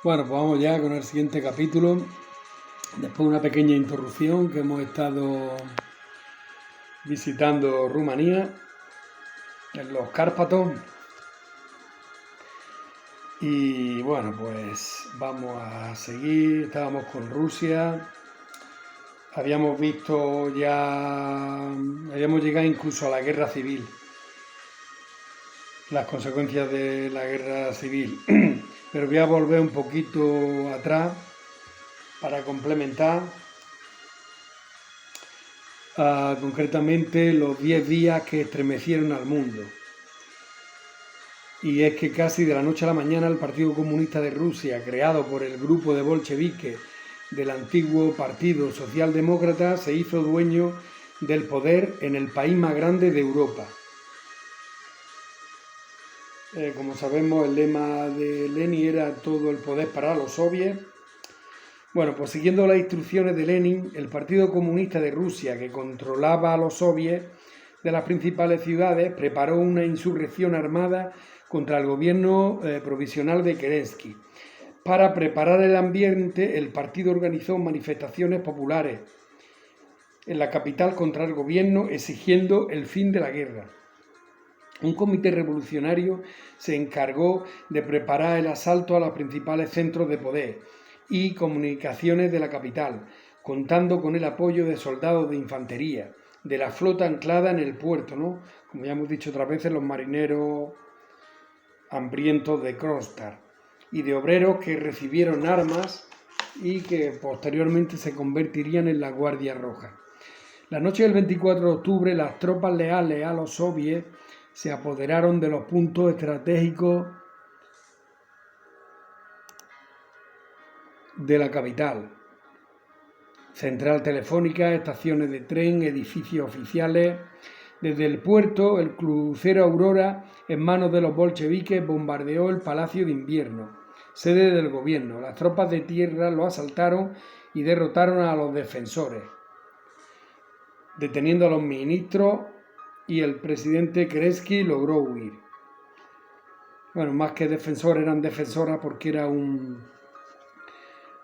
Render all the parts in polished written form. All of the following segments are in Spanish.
Bueno, pues vamos ya con el siguiente capítulo. Después de una pequeña interrupción que hemos estado visitando Rumanía, en los Cárpatos. Y bueno, pues vamos a seguir. Estábamos con Rusia. Habíamos visto ya, habíamos llegado incluso a la guerra civil, las consecuencias de la guerra civil. Pero voy a volver un poquito atrás para complementar. Concretamente los 10 días que estremecieron al mundo. Y es que casi de la noche a la mañana el Partido Comunista de Rusia, creado por el grupo de bolcheviques del antiguo Partido Socialdemócrata, se hizo dueño del poder en el país más grande de Europa. Como sabemos, el lema de Lenin era todo el poder para los soviets. Bueno, pues siguiendo las instrucciones de Lenin, el Partido Comunista de Rusia, que controlaba a los soviets de las principales ciudades, preparó una insurrección armada contra el gobierno provisional de Kerensky. Para preparar el ambiente, el partido organizó manifestaciones populares en la capital contra el gobierno exigiendo el fin de la guerra. Un comité revolucionario se encargó de preparar el asalto a los principales centros de poder y comunicaciones de la capital, contando con el apoyo de soldados de infantería, de la flota anclada en el puerto, ¿no? Como ya hemos dicho otras veces, los marineros hambrientos de Kronstadt, y de obreros que recibieron armas y que posteriormente se convertirían en la Guardia Roja. La noche del 24 de octubre, las tropas leales a los soviets se apoderaron de los puntos estratégicos de la capital. Central telefónica, estaciones de tren, edificios oficiales. Desde el puerto, el crucero Aurora, en manos de los bolcheviques, bombardeó el Palacio de Invierno, sede del gobierno. Las tropas de tierra lo asaltaron y derrotaron a los defensores, deteniendo a los ministros, y el presidente Kerensky logró huir. Bueno, más que defensores, eran defensoras porque era un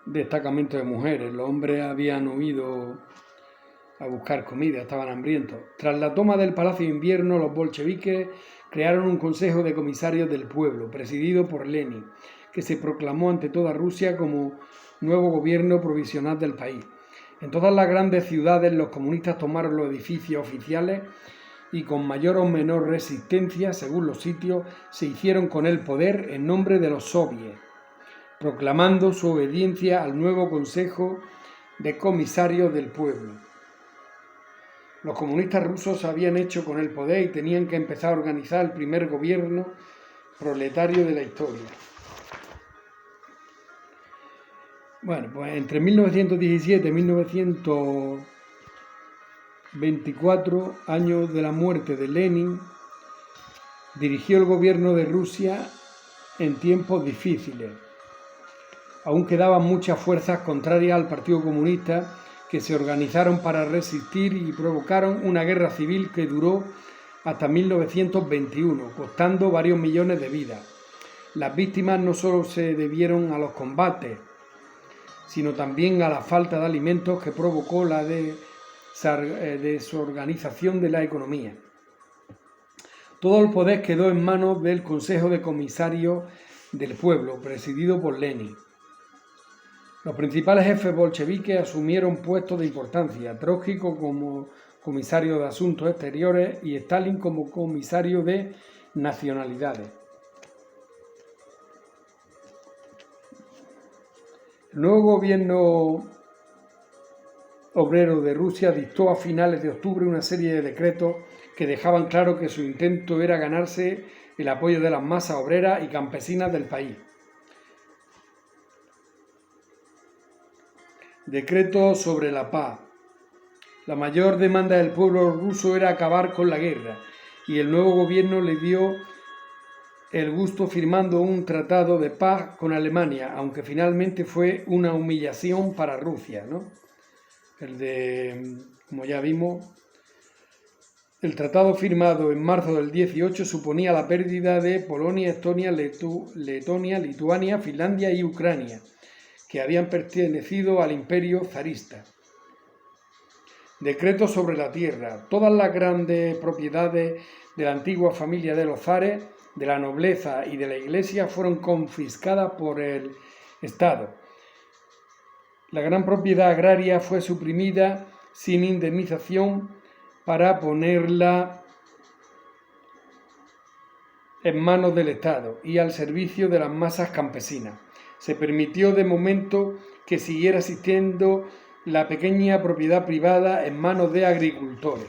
destacamento de mujeres. Los hombres habían huido a buscar comida, estaban hambrientos. Tras la toma del Palacio de Invierno, los bolcheviques crearon un consejo de comisarios del pueblo, presidido por Lenin, que se proclamó ante toda Rusia como nuevo gobierno provisional del país. En todas las grandes ciudades los comunistas tomaron los edificios oficiales y con mayor o menor resistencia, según los sitios, se hicieron con el poder en nombre de los soviets, proclamando su obediencia al nuevo Consejo de Comisarios del Pueblo. Los comunistas rusos se habían hecho con el poder y tenían que empezar a organizar el primer gobierno proletario de la historia. Bueno, pues entre 1917 y 1924, años de la muerte de Lenin, dirigió el gobierno de Rusia en tiempos difíciles. Aún quedaban muchas fuerzas contrarias al Partido Comunista que se organizaron para resistir y provocaron una guerra civil que duró hasta 1921, costando varios millones de vidas. Las víctimas no solo se debieron a los combates, sino también a la falta de alimentos que provocó la desorganización de la economía. Todo el poder quedó en manos del Consejo de Comisarios del Pueblo, presidido por Lenin. Los principales jefes bolcheviques asumieron puestos de importancia, Trotsky como comisario de Asuntos Exteriores y Stalin como comisario de Nacionalidades. El nuevo gobierno obrero de Rusia dictó a finales de octubre una serie de decretos que dejaban claro que su intento era ganarse el apoyo de las masas obreras y campesinas del país. Decreto sobre la paz. La mayor demanda del pueblo ruso era acabar con la guerra, y el nuevo gobierno le dio el gusto firmando un tratado de paz con Alemania, aunque finalmente fue una humillación para Rusia, ¿no? El de, como ya vimos, El tratado firmado en marzo del 18 suponía la pérdida de Polonia, Estonia, Letonia, Lituania, Finlandia y Ucrania, que habían pertenecido al imperio zarista. Decreto sobre la tierra. Todas las grandes propiedades de la antigua familia de los zares, de la nobleza y de la iglesia fueron confiscadas por el Estado. La gran propiedad agraria fue suprimida sin indemnización para ponerla en manos del Estado y al servicio de las masas campesinas. Se permitió de momento que siguiera existiendo la pequeña propiedad privada en manos de agricultores.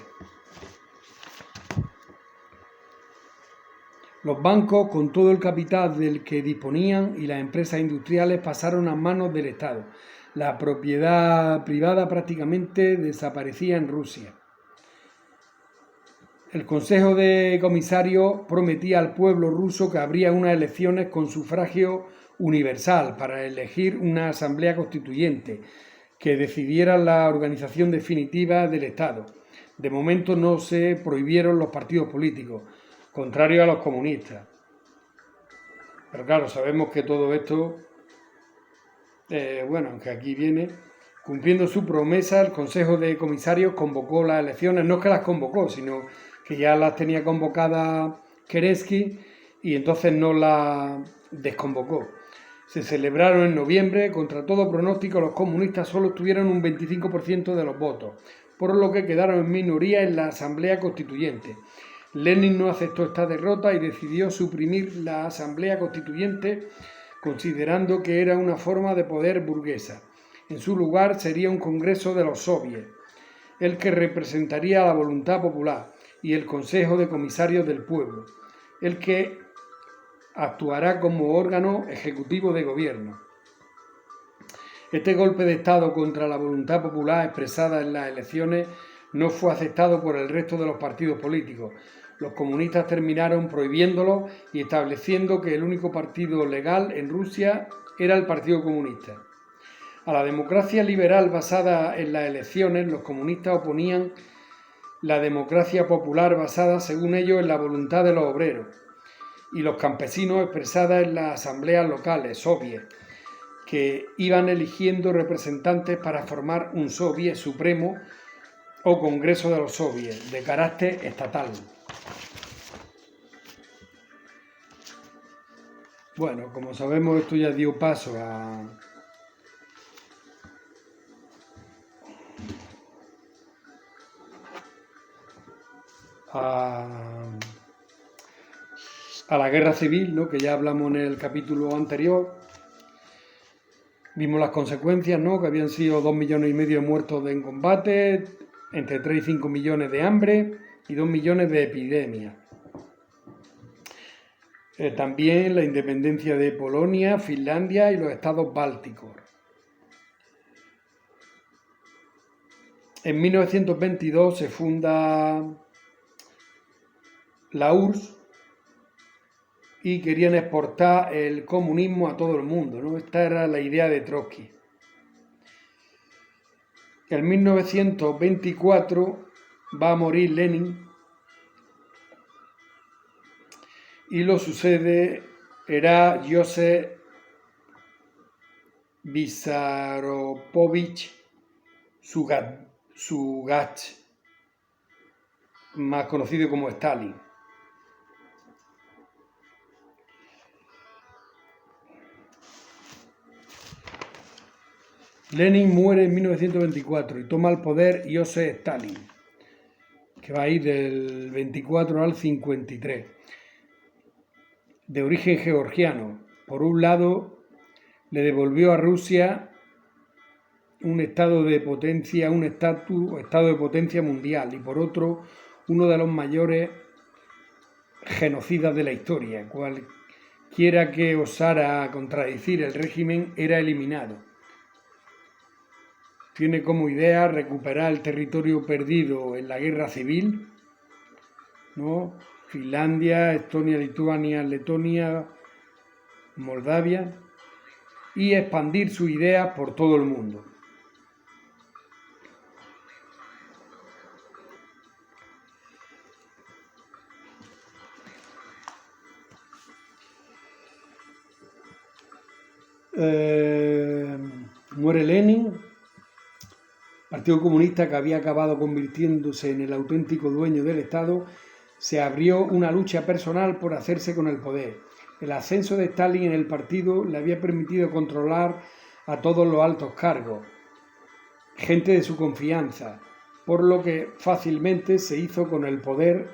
Los bancos, con todo el capital del que disponían, y las empresas industriales pasaron a manos del Estado. La propiedad privada prácticamente desaparecía en Rusia. El Consejo de Comisarios prometía al pueblo ruso que habría unas elecciones con sufragio universal para elegir una asamblea constituyente que decidiera la organización definitiva del Estado. De momento no se prohibieron los partidos políticos, contrario a los comunistas. Pero claro, sabemos que todo esto, aunque aquí viene, cumpliendo su promesa, el Consejo de Comisarios convocó las elecciones, no es que las convocó, sino que ya las tenía convocadas Kerensky y entonces no las desconvocó. Se celebraron en noviembre. Contra todo pronóstico, los comunistas solo obtuvieron un 25% de los votos, por lo que quedaron en minoría en la Asamblea Constituyente. Lenin no aceptó esta derrota y decidió suprimir la Asamblea Constituyente, considerando que era una forma de poder burguesa. En su lugar sería un Congreso de los Soviets, el que representaría la voluntad popular, y el Consejo de Comisarios del Pueblo, el que actuará como órgano ejecutivo de gobierno. Este golpe de Estado contra la voluntad popular expresada en las elecciones no fue aceptado por el resto de los partidos políticos. Los comunistas terminaron prohibiéndolo y estableciendo que el único partido legal en Rusia era el Partido Comunista. A la democracia liberal basada en las elecciones, los comunistas oponían la democracia popular basada, según ellos, en la voluntad de los obreros y los campesinos expresada en las asambleas locales, soviets, que iban eligiendo representantes para formar un soviet supremo o congreso de los soviets de carácter estatal. Bueno, como sabemos, esto ya dio paso a la guerra civil, ¿no?, que ya hablamos en el capítulo anterior. Vimos las consecuencias, ¿no?, que habían sido 2,5 millones de muertos en combate, entre 3 y 5 millones de hambre y 2 millones de epidemias. También la independencia de Polonia, Finlandia y los estados bálticos. En 1922 se funda la URSS y querían exportar el comunismo a todo el mundo, ¿no? Esta era la idea de Trotsky. En 1924 va a morir Lenin y lo sucede era Joseph Vissarionovich Zhukov, más conocido como Stalin. Lenin muere en 1924 y toma el poder Joseph Stalin, que va a ir del 24 al 53. De origen georgiano. Por un lado, le devolvió a Rusia un estado de potencia, estado de potencia mundial, y por otro, uno de los mayores genocidas de la historia. Cualquiera que osara contradecir el régimen era eliminado. Tiene como idea recuperar el territorio perdido en la guerra civil, ¿no?, Finlandia, Estonia, Lituania, Letonia, Moldavia, y expandir sus ideas por todo el mundo. Muere Lenin. El Partido Comunista, que había acabado convirtiéndose en el auténtico dueño del Estado, se abrió una lucha personal por hacerse con el poder. El ascenso de Stalin en el partido le había permitido controlar a todos los altos cargos, gente de su confianza, por lo que fácilmente se hizo con el poder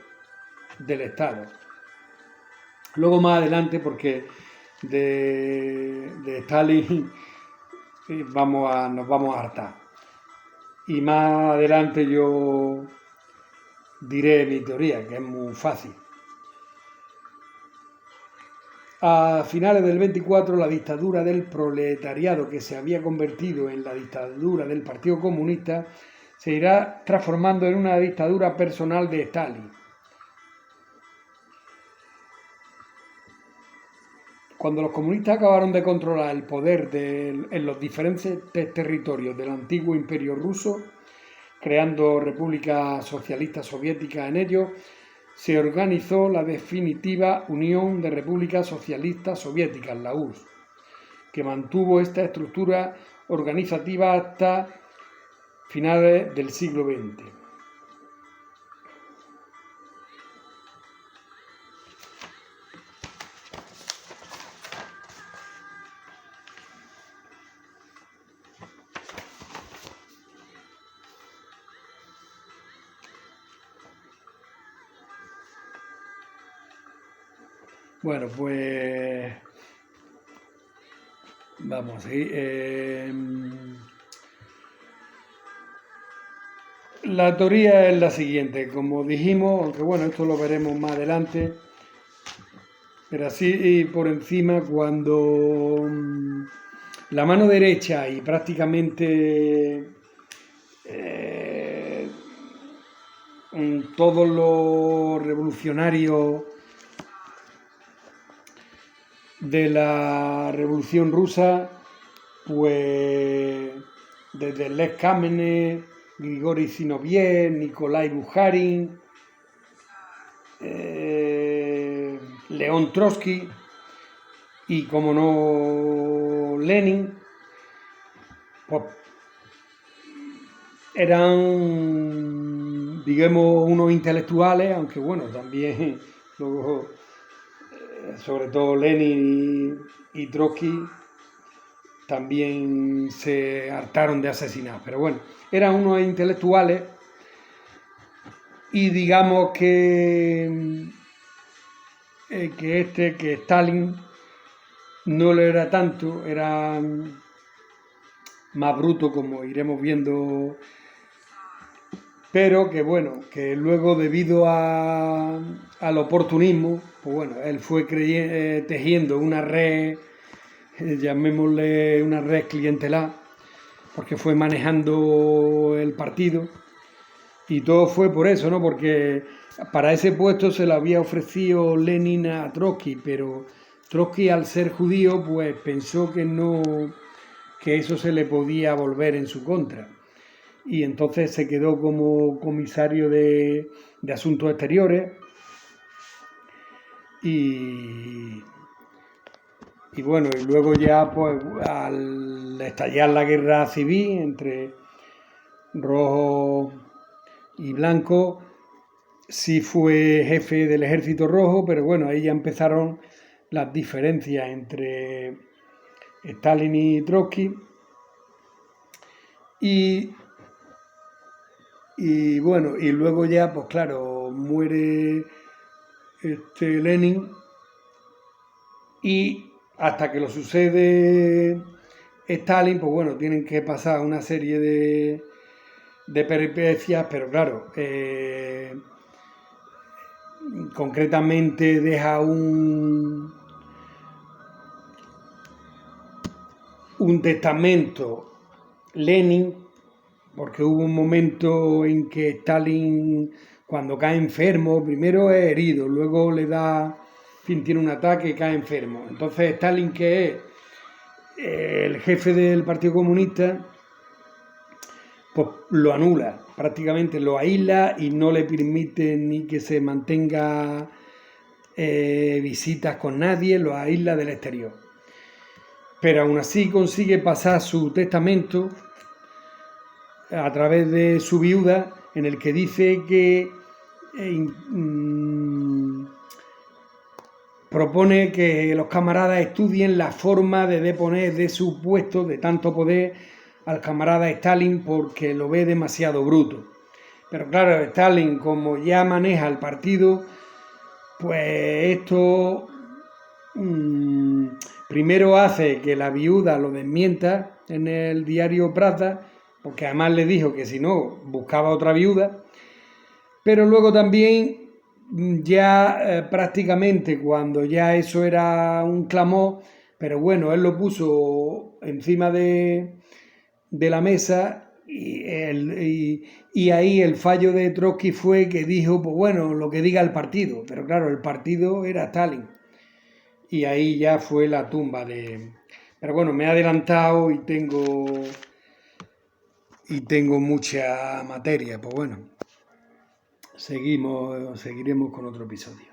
del Estado. Luego más adelante, porque de Stalin nos vamos a hartar. Y más adelante yo diré mi teoría, que es muy fácil. A finales del 24, la dictadura del proletariado, que se había convertido en la dictadura del Partido Comunista, se irá transformando en una dictadura personal de Stalin. Cuando los comunistas acabaron de controlar el poder en los diferentes territorios del antiguo imperio ruso, creando repúblicas socialistas soviéticas en ellos, se organizó la definitiva Unión de Repúblicas Socialistas Soviéticas, la URSS, que mantuvo esta estructura organizativa hasta finales del siglo XX. Bueno, pues vamos a seguir. La teoría es la siguiente, como dijimos, aunque bueno, esto lo veremos más adelante, pero así por encima, cuando la mano derecha y prácticamente todos los revolucionarios de la Revolución Rusa, pues desde Lev Kamenev, Grigori Zinoviev, Nikolai Bukharin, León Trotsky y, como no, Lenin, pues eran, digamos, unos intelectuales, aunque bueno, también luego, sobre todo Lenin y Trotsky, también se hartaron de asesinar, pero bueno, eran unos intelectuales y digamos que Stalin no lo era tanto, era más bruto, como iremos viendo, pero que bueno, que luego debido al oportunismo, pues bueno, él fue tejiendo una red, llamémosle una red clientelar, porque fue manejando el partido y todo fue por eso, ¿no? Porque para ese puesto se lo había ofrecido Lenin a Trotsky, pero Trotsky, al ser judío, pues pensó que no, que eso se le podía volver en su contra. Y entonces se quedó como comisario de Asuntos Exteriores y bueno, y luego ya pues al estallar la guerra civil entre rojo y blanco, sí fue jefe del Ejército Rojo, pero bueno, ahí ya empezaron las diferencias entre Stalin y Trotsky. Y bueno, y luego ya, pues claro, muere Lenin y hasta que lo sucede Stalin, pues bueno, tienen que pasar una serie de peripecias, pero claro, concretamente deja un testamento Lenin, porque hubo un momento en que Stalin, cuando cae enfermo, primero es herido, luego le da, en fin, tiene un ataque y cae enfermo. Entonces Stalin, que es el jefe del Partido Comunista, pues lo anula, prácticamente lo aísla y no le permite ni que se mantenga visitas con nadie, lo aísla del exterior. pero aún así consigue pasar su testamento a través de su viuda, en el que dice que propone que los camaradas estudien la forma de deponer de su puesto de tanto poder al camarada Stalin, porque lo ve demasiado bruto. Pero claro, Stalin, como ya maneja el partido, pues esto primero hace que la viuda lo desmienta en el diario Pravda, porque además le dijo que si no buscaba otra viuda, pero luego también ya prácticamente cuando ya eso era un clamor, pero bueno, él lo puso encima de la mesa y ahí el fallo de Trotsky fue que dijo, pues bueno, lo que diga el partido, pero claro, el partido era Stalin y ahí ya fue la tumba de... Pero bueno, me he adelantado y tengo mucha materia, pues bueno, seguiremos con otro episodio.